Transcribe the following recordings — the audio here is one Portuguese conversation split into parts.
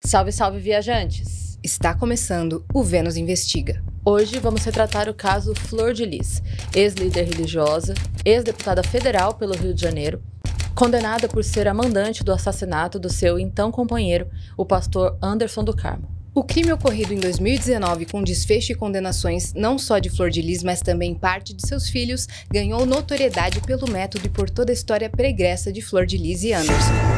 Salve, salve, viajantes! Está começando o Vênus Investiga. Hoje vamos retratar o caso Flor de Lis, ex-líder religiosa, ex-deputada federal pelo Rio de Janeiro, condenada por ser a mandante do assassinato do seu então companheiro, o pastor Anderson do Carmo. O crime ocorrido em 2019 com desfecho e condenações não só de Flor de Lis, mas também parte de seus filhos, ganhou notoriedade pelo método e por toda a história pregressa de Flor de Lis e Anderson.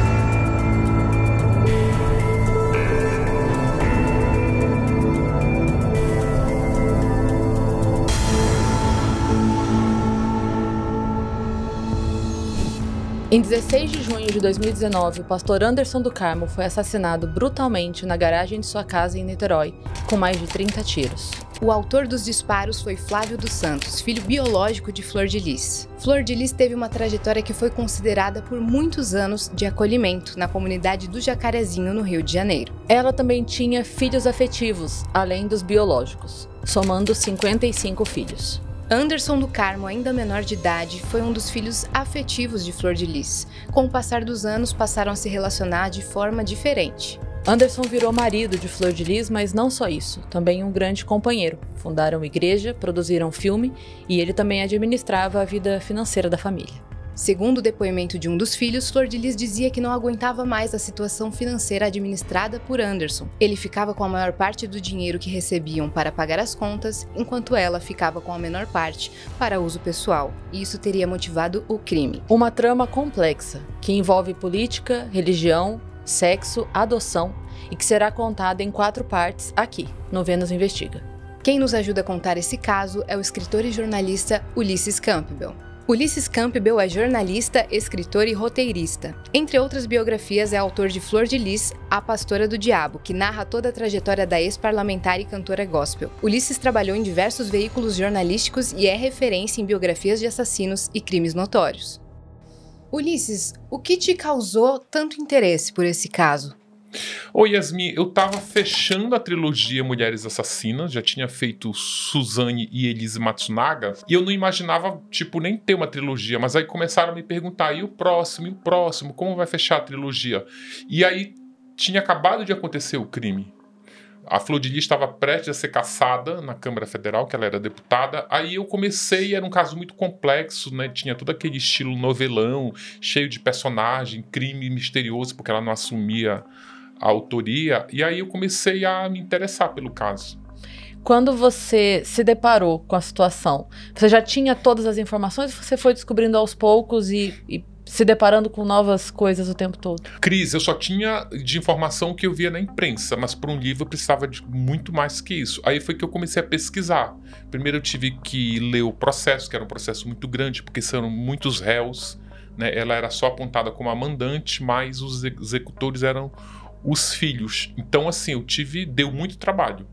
Em 16 de junho de 2019, o pastor Anderson do Carmo foi assassinado brutalmente na garagem de sua casa em Niterói, com mais de 30 tiros. O autor dos disparos foi Flávio dos Santos, filho biológico de Flor de Lis. Flor de Lis teve uma trajetória que foi considerada por muitos anos de acolhimento na comunidade do Jacarezinho, no Rio de Janeiro. Ela também tinha filhos afetivos, além dos biológicos, somando 55 filhos. Anderson do Carmo, ainda menor de idade, foi um dos filhos afetivos de Flor de Lis. Com o passar dos anos, passaram a se relacionar de forma diferente. Anderson virou marido de Flor de Lis, mas não só isso, também um grande companheiro. Fundaram igreja, produziram filme e ele também administrava a vida financeira da família. Segundo o depoimento de um dos filhos, Flor de Lis dizia que não aguentava mais a situação financeira administrada por Anderson. Ele ficava com a maior parte do dinheiro que recebiam para pagar as contas, enquanto ela ficava com a menor parte para uso pessoal. E isso teria motivado o crime. Uma trama complexa, que envolve política, religião, sexo, adoção e que será contada em 4 partes aqui, no Vênus Investiga. Quem nos ajuda a contar esse caso é o escritor e jornalista Ulisses Campbell. Ulisses Campbell é jornalista, escritor e roteirista. Entre outras biografias, é autor de Flor de Lis, A Pastora do Diabo, que narra toda a trajetória da ex-parlamentar e cantora gospel. Ulisses trabalhou em diversos veículos jornalísticos e é referência em biografias de assassinos e crimes notórios. Ulisses, o que te causou tanto interesse por esse caso? Oi, Yasmin, eu tava fechando a trilogia Mulheres Assassinas, já tinha feito Suzane e Elise Matsunaga, e eu não imaginava, nem ter uma trilogia, mas aí começaram a me perguntar, e o próximo, como vai fechar a trilogia? E aí tinha acabado de acontecer o crime. A Flor de Lis estava prestes a ser cassada na Câmara Federal, que ela era deputada. Aí eu comecei, era um caso muito complexo, né? Tinha todo aquele estilo novelão, cheio de personagem, crime misterioso, porque ela não assumia a autoria. E aí eu comecei a me interessar pelo caso. Quando você se deparou com a situação, você já tinha todas as informações ou você foi descobrindo aos poucos e se deparando com novas coisas o tempo todo? Cris, eu só tinha de informação que eu via na imprensa, mas para um livro eu precisava de muito mais que isso. Aí foi que eu comecei a pesquisar. Primeiro eu tive que ler o processo, que era um processo muito grande, porque são muitos réus, né? Ela era só apontada como a mandante, mas os executores eram os filhos. Então, assim, deu muito trabalho.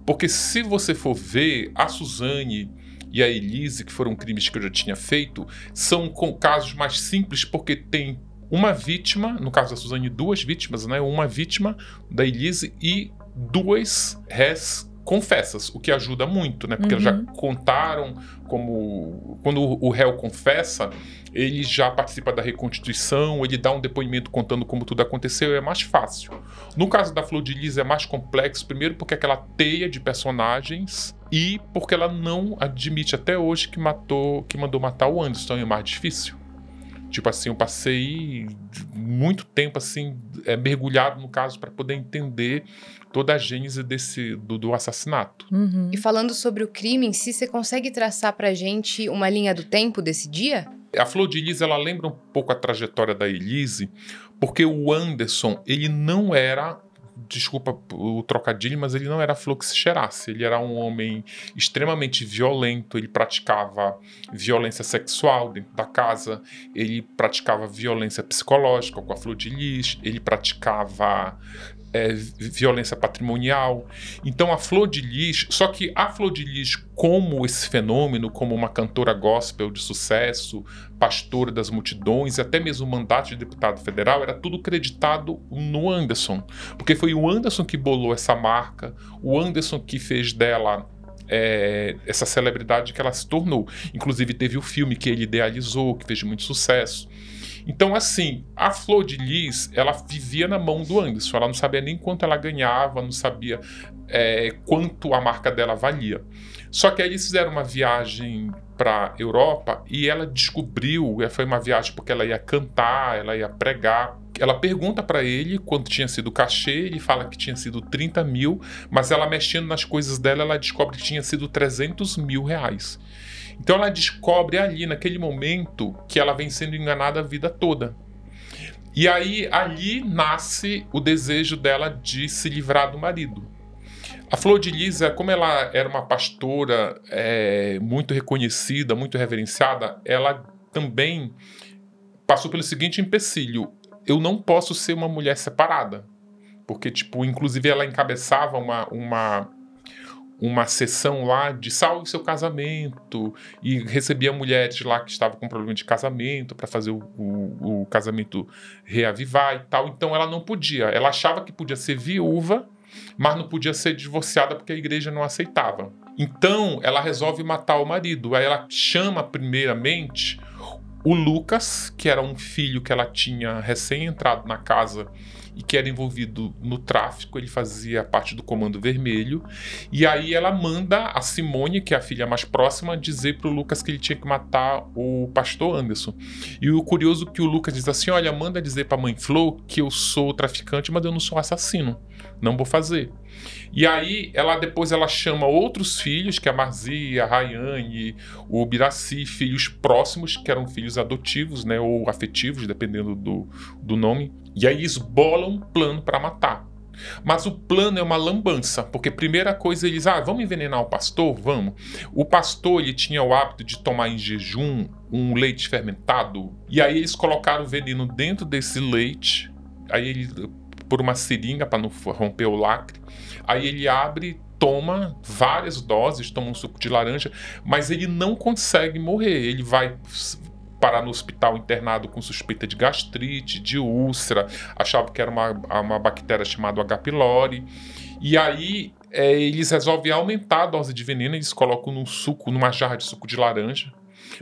Porque se você for ver, a Suzane e a Elise, que foram crimes que eu já tinha feito, são com casos mais simples, porque tem uma vítima, no caso da Suzane, 2 vítimas, né? Uma vítima da Elise e 2 réis confessas, o que ajuda muito, né? Porque eles já contaram como... Quando o réu confessa, ele já participa da reconstituição, ele dá um depoimento contando como tudo aconteceu, é mais fácil. No caso da Flor de Lis é mais complexo, primeiro porque é aquela teia de personagens e porque ela não admite até hoje que mandou matar o Anderson, é mais difícil. Eu passei muito tempo mergulhado no caso para poder entender toda a gênese do assassinato. E falando sobre o crime em si, você consegue traçar pra gente uma linha do tempo desse dia? A Flor de Lis, ela lembra um pouco a trajetória da Elise, porque o Anderson, ele não era... Desculpa o trocadilho, mas ele não era flor que se cheirasse. Ele era um homem extremamente violento, ele praticava violência sexual dentro da casa, ele praticava violência psicológica com a Flor de Lis, ele praticava violência patrimonial. Então a Flor de Lis, só que a Flor de Lis como esse fenômeno, como uma cantora gospel de sucesso, pastora das multidões e até mesmo mandato de deputado federal, era tudo creditado no Anderson, porque foi o Anderson que bolou essa marca, o Anderson que fez dela essa celebridade que ela se tornou. Inclusive teve o filme que ele idealizou, que fez muito sucesso. Então, assim, a Flor de Lis, ela vivia na mão do Anderson. Ela não sabia nem quanto ela ganhava, não sabia quanto a marca dela valia. Só que aí eles fizeram uma viagem para Europa e ela descobriu, foi uma viagem porque ela ia cantar, ela ia pregar. Ela pergunta para ele quanto tinha sido o cachê, ele fala que tinha sido 30 mil, mas ela mexendo nas coisas dela, ela descobre que tinha sido 300 mil reais. Então ela descobre ali, naquele momento, que ela vem sendo enganada a vida toda. E aí, ali nasce o desejo dela de se livrar do marido. A Flor de Lis, como ela era uma pastora muito reconhecida, muito reverenciada, ela também passou pelo seguinte empecilho: eu não posso ser uma mulher separada. Porque, tipo, inclusive ela encabeçava uma sessão lá de salve seu casamento e recebia mulheres lá que estavam com problema de casamento para fazer o casamento reavivar e tal. Então ela não podia. Ela achava que podia ser viúva, mas não podia ser divorciada porque a igreja não aceitava. Então ela resolve matar o marido. Aí ela chama primeiramente o Lucas, que era um filho que ela tinha recém-entrado na casa e que era envolvido no tráfico, ele fazia parte do Comando Vermelho, e aí ela manda a Simone, que é a filha mais próxima, dizer pro Lucas que ele tinha que matar o pastor Anderson. E o curioso é que o Lucas diz assim: olha, manda dizer pra mãe Flor que eu sou traficante, mas eu não sou assassino, não vou fazer. E aí depois ela chama outros filhos, que é a Marzia, a Rayane, o Biraci, filhos próximos, que eram filhos adotivos, né, ou afetivos, dependendo do nome. E aí eles bolam um plano para matar. Mas o plano é uma lambança, porque primeira coisa eles, vamos envenenar o pastor? Vamos. O pastor, ele tinha o hábito de tomar em jejum um leite fermentado, e aí eles colocaram o veneno dentro desse leite, aí ele, por uma seringa para não romper o lacre, aí ele abre, toma várias doses, toma um suco de laranja, mas ele não consegue morrer, ele vai parar no hospital internado com suspeita de gastrite, de úlcera, achava que era uma bactéria chamada H. pylori, e aí eles resolvem aumentar a dose de veneno, eles colocam numa jarra de suco de laranja,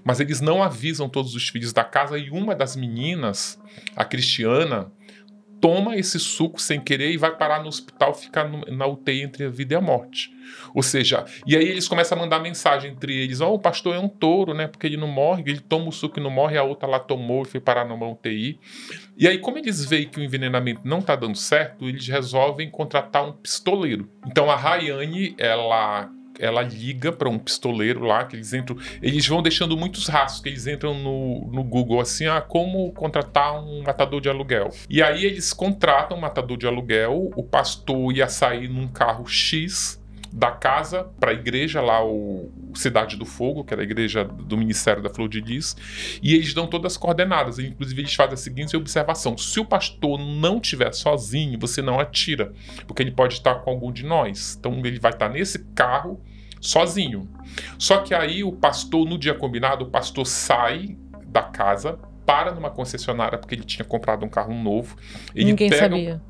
mas eles não avisam todos os filhos da casa, e uma das meninas, a Cristiana, toma esse suco sem querer e vai parar no hospital, ficar na UTI entre a vida e a morte. Ou seja, e aí eles começam a mandar mensagem entre eles: o pastor é um touro, né? Porque ele não morre, ele toma o suco e não morre, a outra lá tomou e foi parar numa UTI. E aí, como eles veem que o envenenamento não tá dando certo, eles resolvem contratar um pistoleiro. Então a Rayane, ela liga para um pistoleiro lá, que eles vão deixando muitos rastros, que eles entram no Google assim, como contratar um matador de aluguel. E aí eles contratam um matador de aluguel, o pastor ia sair num carro X da casa para a igreja lá, o Cidade do Fogo, que era a igreja do Ministério da Flor de Lis, e eles dão todas as coordenadas. Inclusive eles fazem a seguinte observação: se o pastor não estiver sozinho, você não atira, porque ele pode estar com algum de nós. Então ele vai estar nesse carro sozinho. Só que aí o pastor, no dia combinado, o pastor sai da casa, para numa concessionária, porque ele tinha comprado um carro novo. Ninguém sabia.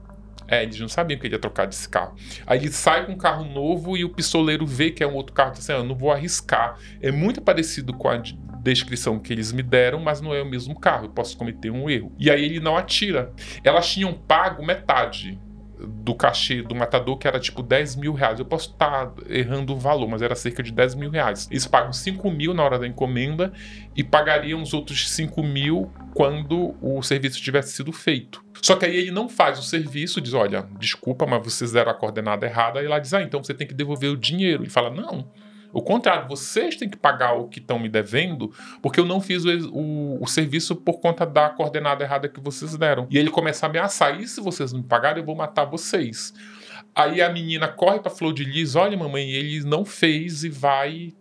Eles não sabiam que ele ia trocar desse carro. Aí ele sai com um carro novo e o pistoleiro vê que é um outro carro e diz assim: eu não vou arriscar. É muito parecido com a descrição que eles me deram, mas não é o mesmo carro, eu posso cometer um erro. E aí ele não atira. Elas tinham pago metade do cachê do matador, que era tipo 10 mil reais. Eu posso estar errando o valor, mas era cerca de 10 mil reais. Eles pagam 5 mil na hora da encomenda e pagariam os outros 5 mil quando o serviço tivesse sido feito. Só que aí ele não faz o serviço, diz: olha, desculpa, mas vocês deram a coordenada errada. Aí ela diz: então você tem que devolver o dinheiro. Ele fala: não, o contrário, vocês têm que pagar o que estão me devendo, porque eu não fiz o serviço por conta da coordenada errada que vocês deram. E ele começa a ameaçar: e se vocês não me pagarem, eu vou matar vocês. Aí a menina corre pra Flor de Lis: olha, mamãe, ele não fez e vai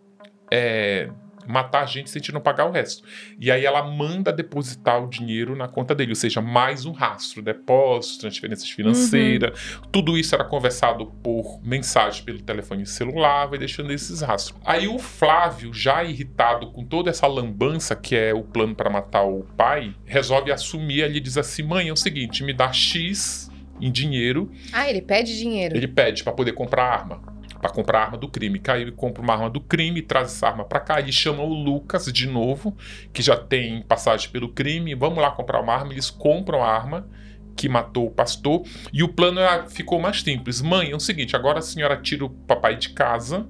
matar a gente se a gente não pagar o resto. E aí ela manda depositar o dinheiro na conta dele, ou seja, mais um rastro, depósitos, transferências financeiras, tudo isso era conversado por mensagem pelo telefone celular, vai deixando esses rastros. Aí o Flávio, já irritado com toda essa lambança que é o plano para matar o pai, resolve assumir ali e diz assim: mãe, é o seguinte, me dá X em dinheiro. Ele pede dinheiro? Ele pede para poder comprar arma. para comprar a arma do crime. Aí ele compra uma arma do crime, traz essa arma para cá, ele chama o Lucas de novo, que já tem passagem pelo crime, vamos lá comprar uma arma, eles compram a arma que matou o pastor, e o plano ficou mais simples. Mãe, é o seguinte, agora a senhora tira o papai de casa,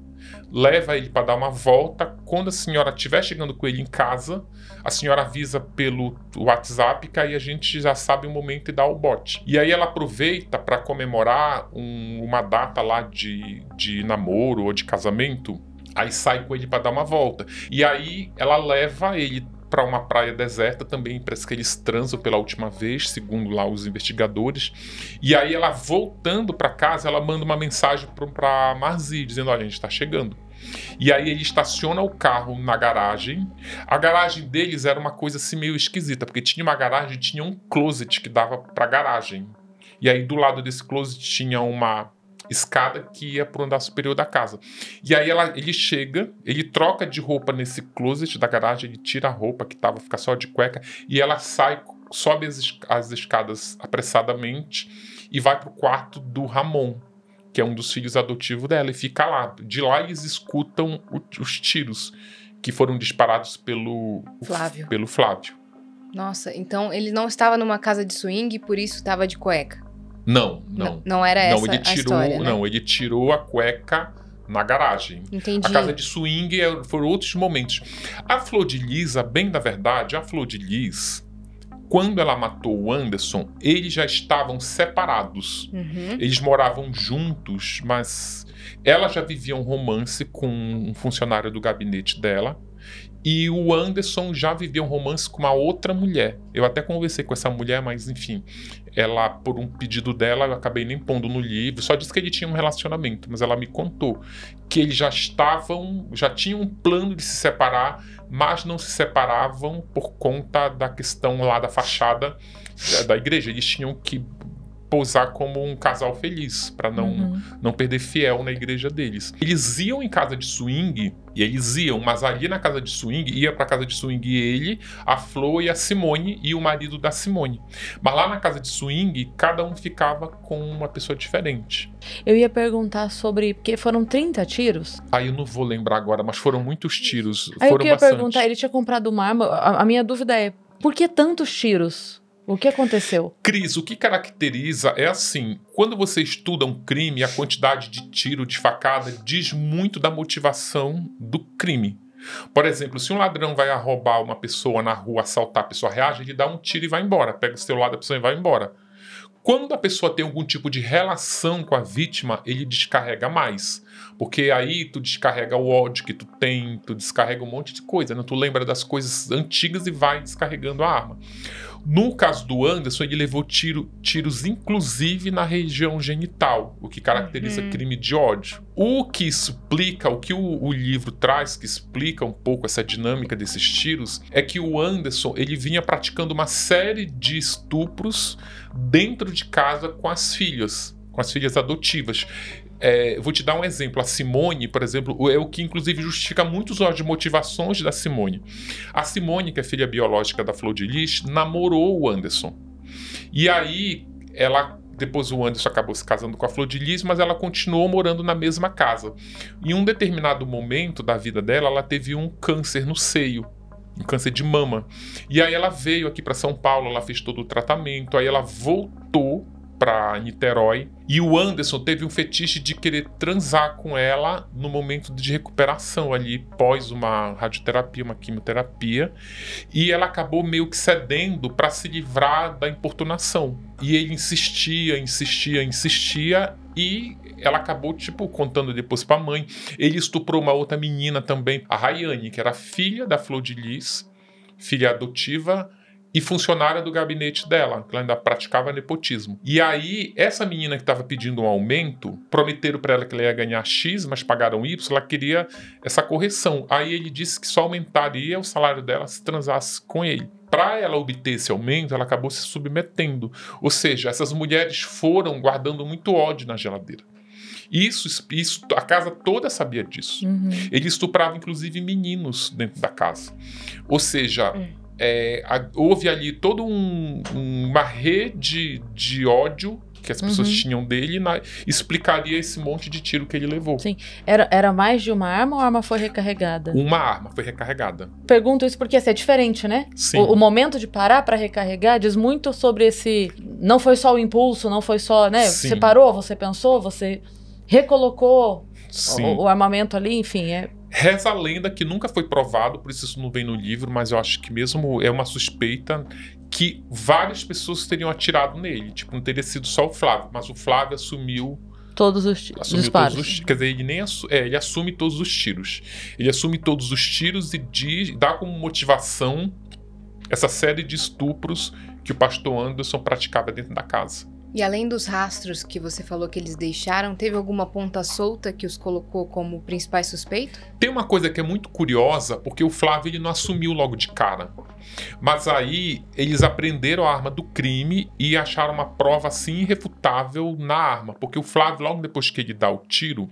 leva ele para dar uma volta, quando a senhora estiver chegando com ele em casa, a senhora avisa pelo WhatsApp, que aí a gente já sabe o momento e dá o bote. E aí ela aproveita para comemorar uma data lá de namoro ou de casamento, aí sai com ele para dar uma volta. E aí ela leva ele para uma praia deserta também, parece que eles transam pela última vez, segundo lá os investigadores. E aí ela, voltando para casa, ela manda uma mensagem para Marzi, dizendo, olha, a gente está chegando. E aí ele estaciona o carro na garagem. A garagem deles era uma coisa assim meio esquisita, porque tinha uma garagem e tinha um closet que dava para a garagem. E aí do lado desse closet tinha uma escada que ia para o andar superior da casa. E aí ele chega, ele troca de roupa nesse closet da garagem, ele tira a roupa que tava, fica só de cueca, e ela sai, sobe as escadas apressadamente e vai pro quarto do Ramon, que é um dos filhos adotivos dela, e fica lá. De lá eles escutam os tiros que foram disparados pelo Flávio. Nossa, então ele não estava numa casa de swing e por isso estava de cueca. Não era essa a história, né? Não, ele tirou a cueca na garagem. Entendi. A casa de swing foram outros momentos. A Flor de Lis, bem da verdade, a Flor de Lis, quando ela matou o Anderson, eles já estavam separados. Uhum. Eles moravam juntos, mas ela já vivia um romance com um funcionário do gabinete dela. E o Anderson já vivia um romance com uma outra mulher. Eu até conversei com essa mulher, mas enfim, ela, por um pedido dela, eu acabei nem pondo no livro, só disse que ele tinha um relacionamento, mas ela me contou que eles já tinham um plano de se separar, mas não se separavam por conta da questão lá da fachada da igreja. Eles tinham que posar como um casal feliz, para não perder fiel na igreja deles. Eles iam em casa de swing, mas ali na casa de swing, ia pra casa de swing ele, a Flor e a Simone, e o marido da Simone. Mas lá na casa de swing, cada um ficava com uma pessoa diferente. Eu ia perguntar sobre, porque foram 30 tiros? Aí eu não vou lembrar agora, mas foram muitos tiros. Aí foram eu ia bastante. perguntar, ele tinha comprado uma arma, a minha dúvida é, por que tantos tiros? O que aconteceu? Cris, o que caracteriza é assim, quando você estuda um crime, a quantidade de tiro, de facada, diz muito da motivação do crime. Por exemplo, se um ladrão vai roubar uma pessoa na rua, assaltar, a pessoa reage, ele dá um tiro e vai embora, pega o celular da pessoa e vai embora. Quando a pessoa tem algum tipo de relação com a vítima, ele descarrega mais. Porque aí tu descarrega o ódio que tu tem, tu descarrega um monte de coisa, né? Tu lembra das coisas antigas e vai descarregando a arma. No caso do Anderson, ele levou tiros inclusive na região genital, o que caracteriza crime de ódio. O que explica, o que o livro traz, que explica um pouco essa dinâmica desses tiros, é que o Anderson, ele vinha praticando uma série de estupros dentro de casa com as filhas adotivas. Vou te dar um exemplo. A Simone, por exemplo, é o que inclusive justifica muitas das motivações da Simone. A Simone, que é filha biológica da Flor de Lis, namorou o Anderson. E aí, depois o Anderson acabou se casando com a Flor de Lis, mas ela continuou morando na mesma casa. Em um determinado momento da vida dela, ela teve um câncer no seio. Um câncer de mama. E aí ela veio aqui para São Paulo, ela fez todo o tratamento, aí ela voltou para Niterói, e o Anderson teve um fetiche de querer transar com ela no momento de recuperação ali, pós uma radioterapia, uma quimioterapia, e ela acabou meio que cedendo para se livrar da importunação. E ele insistia, e ela acabou, contando depois pra mãe. Ele estuprou uma outra menina também, a Rayane, que era filha da Flor de Lis, filha adotiva, e funcionária do gabinete dela, que ela ainda praticava nepotismo. E aí, essa menina que estava pedindo um aumento, prometeram para ela que ela ia ganhar X, mas pagaram Y, ela queria essa correção. Aí ele disse que só aumentaria o salário dela se transasse com ele. Para ela obter esse aumento, ela acabou se submetendo. Ou seja, essas mulheres foram guardando muito ódio na geladeira. Isso, a casa toda sabia disso. Ele estuprava, inclusive, meninos dentro da casa. Ou seja... houve ali toda uma rede de ódio que as pessoas tinham dele e explicaria esse monte de tiro que ele levou. Sim. Era mais de uma arma ou a arma foi recarregada? Uma arma foi recarregada. Pergunto isso porque assim, é diferente, né? Sim. O momento de parar para recarregar diz muito sobre esse... Não foi só o impulso, não foi só, né? Sim. Você parou, você pensou, você recolocou o armamento ali, enfim, Reza a lenda que nunca foi provado, por isso não vem no livro, mas eu acho que mesmo é uma suspeita que várias pessoas teriam atirado nele. Tipo, não teria sido só o Flávio, mas o Flávio assumiu todos os disparos. Quer dizer, ele nem ele assume todos os tiros. Ele assume todos os tiros e dá como motivação essa série de estupros que o pastor Anderson praticava dentro da casa. E além dos rastros que você falou que eles deixaram, teve alguma ponta solta que os colocou como principais suspeitos? Tem uma coisa que é muito curiosa, porque o Flávio ele não assumiu logo de cara. Mas aí eles apreenderam a arma do crime e acharam uma prova assim irrefutável na arma. Porque o Flávio, logo depois que ele dá o tiro,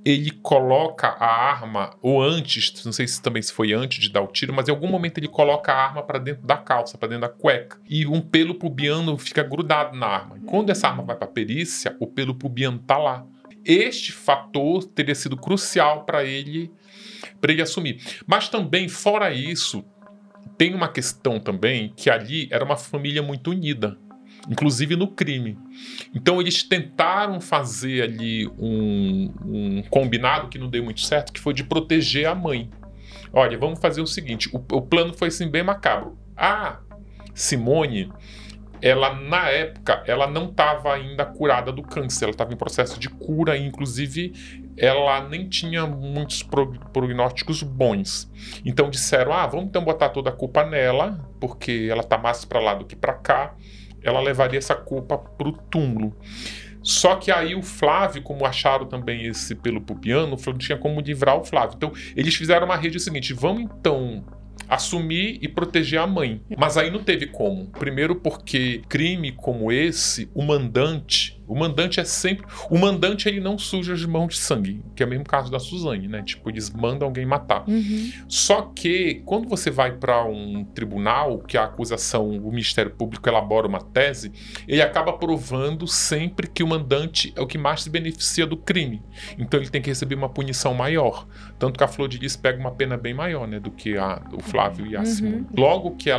ele coloca a arma, ou antes, não sei se também foi antes de dar o tiro, mas em algum momento ele coloca a arma para dentro da calça, para dentro da cueca. E um pelo pubiano fica grudado na arma. E quando essa arma vai para a perícia, o pelo pubiano tá lá. Este fator teria sido crucial para ele assumir. Mas também, fora isso, tem uma questão também que ali era uma família muito unida. Inclusive no crime. Então eles tentaram fazer ali um combinado que não deu muito certo, que foi de proteger a mãe. Olha, vamos fazer o seguinte, o plano foi assim bem macabro. A Simone, ela na época, ela não estava ainda curada do câncer, ela estava em processo de cura, e inclusive ela nem tinha muitos prognósticos bons. Então disseram, vamos então botar toda a culpa nela, porque ela está mais para lá do que para cá. Ela levaria essa culpa pro túmulo. Só que aí o Flávio, como acharam também esse pelo pubiano, o Flávio não tinha como livrar o Flávio. Então, eles fizeram uma rede seguinte, vamos então assumir e proteger a mãe. Mas aí não teve como. Primeiro porque crime como esse, o mandante é sempre... O mandante, ele não suja as mãos de sangue, que é o mesmo caso da Suzane, né? Tipo, eles mandam alguém matar. Só que, quando você vai para um tribunal, que a acusação, o Ministério Público elabora uma tese, ele acaba provando sempre que o mandante é o que mais se beneficia do crime. Então ele tem que receber uma punição maior. Tanto que a Flor de Lis pega uma pena bem maior, né? Do que o Flávio e a Simone. Logo que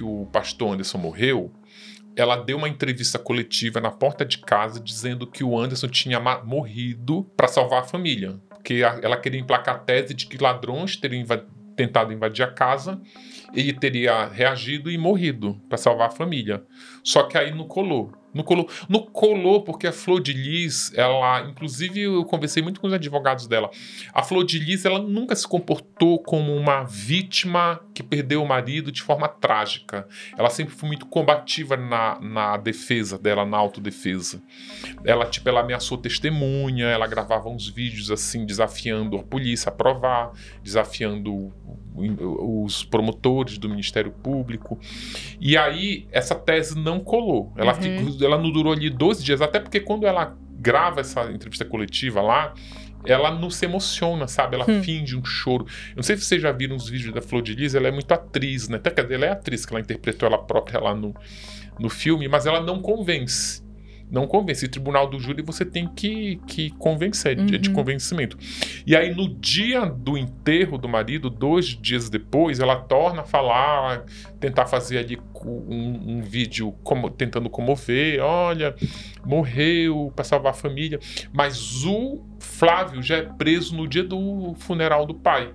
o pastor Anderson morreu, ela deu uma entrevista coletiva na porta de casa dizendo que o Anderson tinha morrido para salvar a família. Porque ela queria emplacar a tese de que ladrões teriam tentado invadir a casa, ele teria reagido e morrido para salvar a família. Só que aí não colou. Não colou porque a Flor de Lis, ela, inclusive eu conversei muito com os advogados dela, a Flor de Lis, ela nunca se comportou como uma vítima que perdeu o marido de forma trágica. Ela sempre foi muito combativa na defesa dela, na autodefesa. Ela ameaçou testemunha, ela gravava uns vídeos assim, desafiando a polícia a provar, desafiando os promotores do Ministério Público. E aí, essa tese não colou. Ela não durou ali 12 dias, até porque quando ela grava essa entrevista coletiva lá, ela não se emociona, sabe? Ela finge um choro. Eu não sei se vocês já viram os vídeos da Flor de Lis, ela é muito atriz, né? Até que ela é atriz, que ela interpretou ela própria lá no filme, mas ela não convence. Não convence. E tribunal do júri você tem que convencer, de convencimento. E aí, no dia do enterro do marido, 2 dias depois, ela torna a falar, tentar fazer ali um vídeo tentando comover. Olha, morreu para salvar a família. Mas o Flávio já é preso no dia do funeral do pai.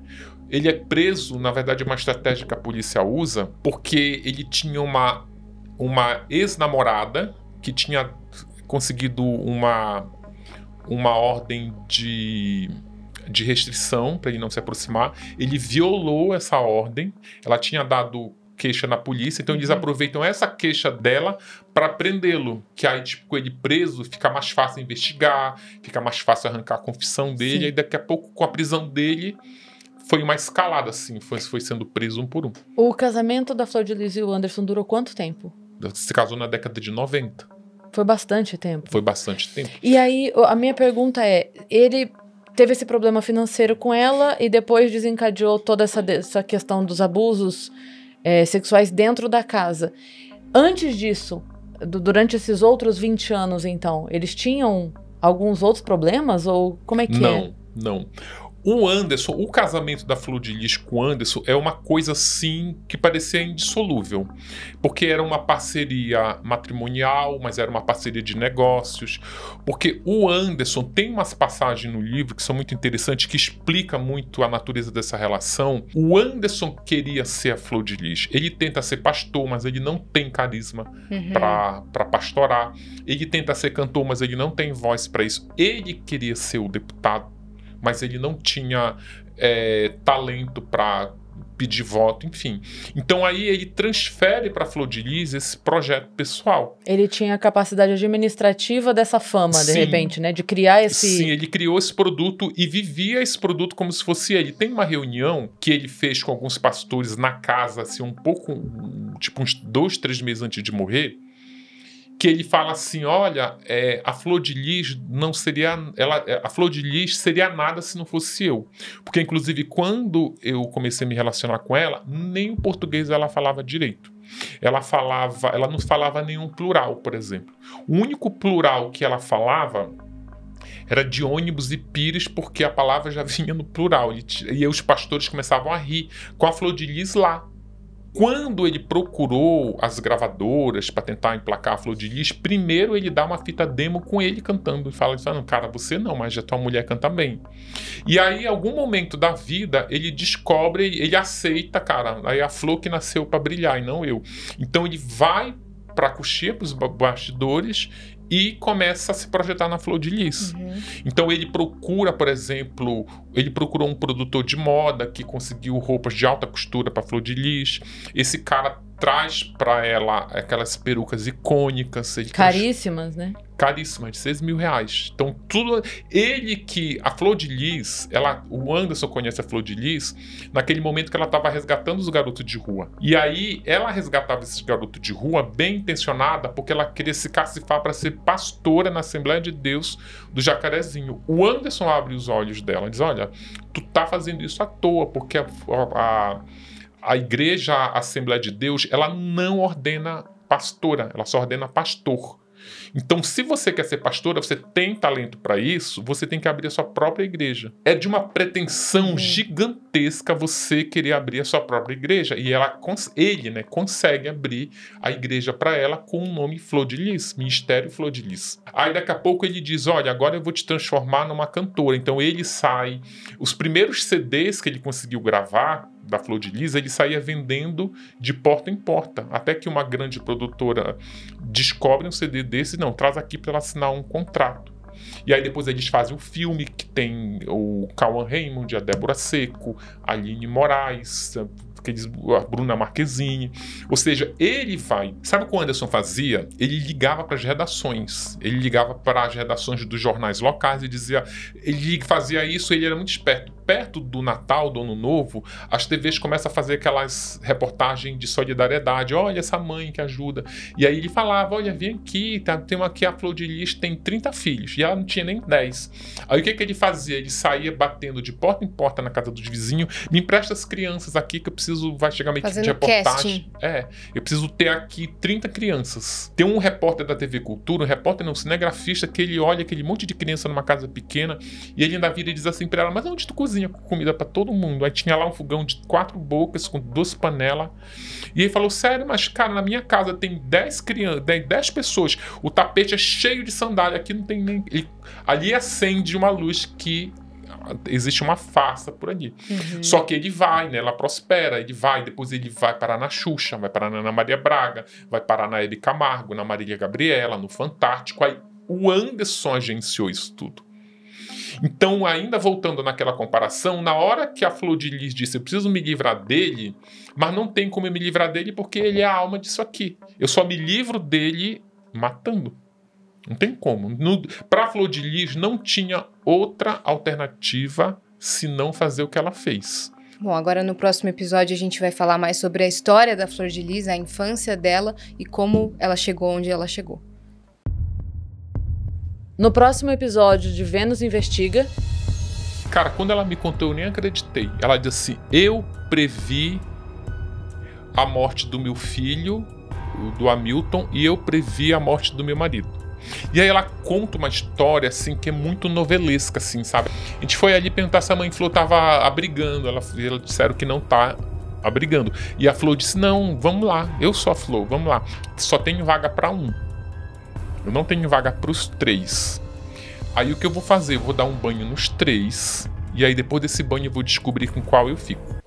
Ele é preso, na verdade, é uma estratégia que a polícia usa, porque ele tinha uma ex-namorada que tinha conseguido uma ordem de restrição para ele não se aproximar. Ele violou essa ordem, ela tinha dado queixa na polícia, então eles aproveitam essa queixa dela para prendê-lo, que aí, tipo, com ele preso, fica mais fácil investigar, fica mais fácil arrancar a confissão dele, e daqui a pouco, com a prisão dele, foi uma escalada, assim, foi sendo preso um por um. O casamento da Flor de Lis e o Anderson durou quanto tempo? Se casou na década de 90. Foi bastante tempo. Foi bastante tempo. E aí, a minha pergunta é, ele teve esse problema financeiro com ela e depois desencadeou toda essa questão dos abusos sexuais dentro da casa. Antes disso, durante esses outros 20 anos, então, eles tinham alguns outros problemas? Ou como é que Não. O Anderson, o casamento da Flor de Lis com o Anderson é uma coisa assim que parecia indissolúvel, porque era uma parceria matrimonial, mas era uma parceria de negócios, porque o Anderson tem umas passagens no livro que são muito interessantes, que explica muito a natureza dessa relação. O Anderson queria ser a Flor de Lis, ele tenta ser pastor, mas ele não tem carisma para pastorar, ele tenta ser cantor, mas ele não tem voz para isso, ele queria ser o deputado, mas ele não tinha talento para pedir voto, enfim. Então aí ele transfere para Flor de Lis esse projeto pessoal. Ele tinha a capacidade administrativa dessa fama, de repente, né? De criar esse... Sim, ele criou esse produto e vivia esse produto como se fosse ele. Tem uma reunião que ele fez com alguns pastores na casa, assim, um pouco, tipo uns 2, 3 meses antes de morrer, que ele fala assim, olha, a Flor de Lis não seria... a Flor de Lis seria nada se não fosse eu. Porque, inclusive, quando eu comecei a me relacionar com ela, nem o português ela falava direito. Ela não falava nenhum plural, por exemplo. O único plural que ela falava era de ônibus e pires, porque a palavra já vinha no plural. E os pastores começavam a rir com a Flor de Lis lá. Quando ele procurou as gravadoras para tentar emplacar a Flor de Lis, primeiro ele dá uma fita demo com ele cantando e fala, cara, você não, mas a tua mulher canta bem. E aí, em algum momento da vida, ele descobre, ele aceita, cara, aí a Flor que nasceu para brilhar e não eu. Então ele vai para a coxia, para os bastidores, e começa a se projetar na Flor de Lis. Então ele procura, por exemplo, ele procurou um produtor de moda que conseguiu roupas de alta costura para Flor de Lis. Esse cara traz para ela aquelas perucas icônicas. Caríssimas, né? Caríssimas, de R$6.000. Então tudo... A Flor de Lis, o Anderson conhece a Flor de Lis naquele momento que ela estava resgatando os garotos de rua. E aí ela resgatava esses garotos de rua bem intencionada, porque ela queria se cacifar para ser pastora na Assembleia de Deus do Jacarezinho. O Anderson abre os olhos dela e diz, olha, tu tá fazendo isso à toa, porque a igreja, a Assembleia de Deus, ela não ordena pastora, ela só ordena pastor. Então, se você quer ser pastora, você tem talento para isso, você tem que abrir a sua própria igreja. É de uma pretensão gigantesca você querer abrir a sua própria igreja. E ele consegue abrir a igreja para ela com o nome Flor de Lis, Ministério Flor de Lis. Aí daqui a pouco ele diz, olha, agora eu vou te transformar numa cantora. Então ele sai, os primeiros CDs que ele conseguiu gravar da Flor de Lis, ele saía vendendo de porta em porta, até que uma grande produtora descobre um CD desse, não, traz aqui para ela assinar um contrato. E aí depois eles fazem o filme que tem o Cauã Raymond, a Débora Seco, a Aline Moraes, a Bruna Marquezine. Ou seja, ele vai... Sabe o que o Anderson fazia? Ele ligava para as redações. Ele ligava para as redações dos jornais locais e dizia... Ele fazia isso, ele era muito esperto. Perto do Natal, do Ano Novo, as TVs começam a fazer aquelas reportagens de solidariedade. Olha essa mãe que ajuda. E aí ele falava, olha, vem aqui, tem aqui a Flor de Lis, tem 30 filhos. E ela não tinha nem 10. Aí o que ele fazia? Ele saía batendo de porta em porta na casa dos vizinhos. Me empresta as crianças aqui que eu preciso... Vai chegar uma equipe de reportagem. Eu preciso ter aqui 30 crianças. Tem um repórter da TV Cultura, um cinegrafista, que ele olha aquele monte de criança numa casa pequena e ele ainda vira e diz assim pra ela, mas onde tu cozinha comida pra todo mundo? Aí tinha lá um fogão de 4 bocas com 2 panelas. E ele falou, sério, mas cara, na minha casa tem 10 crianças, 10 pessoas, o tapete é cheio de sandália, aqui não tem nem... Ali acende uma luz que existe uma farsa por ali. Só que ele vai, né? Ela prospera, depois ele vai parar na Xuxa, vai parar na Ana Maria Braga, vai parar na Hebe Camargo, na Marília Gabriela, no Fantástico. Aí o Anderson agenciou isso tudo. Então, ainda voltando naquela comparação, na hora que a Flor de Lis disse, eu preciso me livrar dele, mas não tem como eu me livrar dele porque ele é a alma disso aqui. Eu só me livro dele matando. Não tem como. Para a Flor de Lis não tinha outra alternativa se não fazer o que ela fez. Bom, agora no próximo episódio a gente vai falar mais sobre a história da Flor de Lis, a infância dela e como ela chegou onde ela chegou. No próximo episódio de Vênus Investiga... Cara, quando ela me contou, eu nem acreditei. Ela disse assim, eu previ a morte do meu filho do Hamilton e eu previ a morte do meu marido. E aí ela conta uma história, assim, que é muito novelesca, assim, sabe? A gente foi ali perguntar se a mãe Flor tava abrigando. Ela disseram que não tá abrigando. E a Flor disse, não, vamos lá. Eu sou a Flor, vamos lá. Só tenho vaga para um. Eu não tenho vaga para os 3. Aí o que eu vou fazer? Eu vou dar um banho nos 3. E aí depois desse banho eu vou descobrir com qual eu fico.